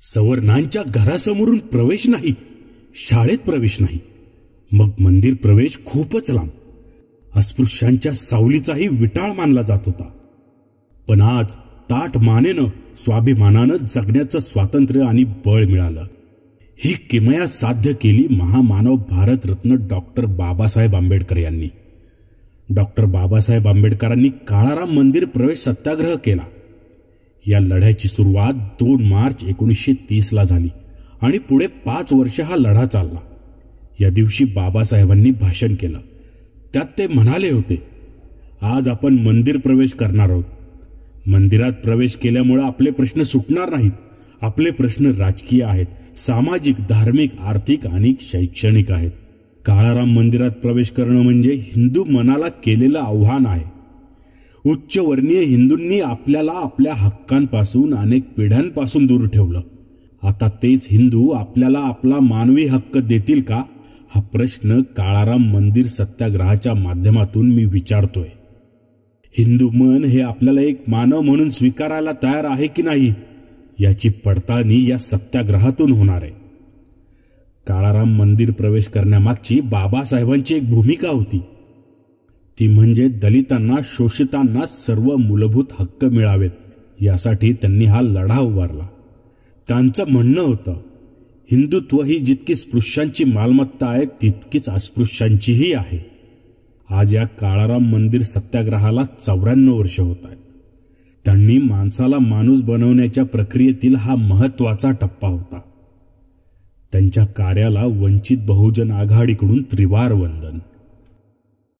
सवर्णांच्या घरासमोरून प्रवेश नाही, शाळेत प्रवेश नाही, मग मंदिर प्रवेश खूपच लांब. अस्पृश्यांच्या सावलीचाही विटाळ मानला जात होता. पण आज ताठ मानेनं स्वाभिमानानं जगण्याचं स्वातंत्र्य आणि बळ मिळालं. ही किमया साध्य केली महामानव भारतरत्न डॉक्टर बाबासाहेब आंबेडकर यांनी. डॉक्टर बाबासाहेब आंबेडकरांनी काळाराम मंदिर प्रवेश सत्याग्रह केला. या लढ्याची सुरुवात 2 मार्च 1930 झाली आणि पुढे 5 वर्ष हा लढा चालला. या दिवशी बाबासाहेबांनी भाषण केलं. त्यात ते म्हणाले होते, आज आपण मंदिर प्रवेश करणार आहोत. मंदिरात प्रवेश केल्यामुळे आपले प्रश्न सुटणार नाहीत. आपले प्रश्न राजकीय आहेत, सामाजिक, धार्मिक, आर्थिक आणि शैक्षणिक आहेत. काळाराम मंदिरात प्रवेश करणं म्हणजे हिंदू मनाला केलेलं आव्हान आहे. उच्चवर्णीय हिंदूंनी आपल्याला आपल्या हक्कांपासून अनेक पिढ्यांपासून दूर ठेवलं. आता तेच हिंदू आपल्याला आपला मानवी हक्क देतील का, हा प्रश्न काळाराम मंदिर सत्याग्रहाच्या माध्यमातून मी विचारतोय. हिंदू मन हे आपल्याला एक मानव म्हणून स्वीकारायला तयार आहे की नाही, याची पडताळणी या सत्याग्रहातून होणार आहे. काळाराम मंदिर प्रवेश करण्यामागची बाबासाहेबांची एक भूमिका होती. ती म्हणजे दलितांना, शोषितांना सर्व मूलभूत हक्क मिळावेत, यासाठी त्यांनी हा लढा उभारला. त्यांचं म्हणणं होतं, हिंदुत्व ही जितकी स्पृश्यांची मालमत्ता आहे तितकीच अस्पृश्यांचीही आहे. आज या काळाराम मंदिर सत्याग्रहाला 94 वर्ष होत आहेत. त्यांनी माणसाला माणूस बनवण्याच्या प्रक्रियेतील हा महत्वाचा टप्पा होता. त्यांच्या कार्याला वंचित बहुजन आघाडीकडून त्रिवार वंदन.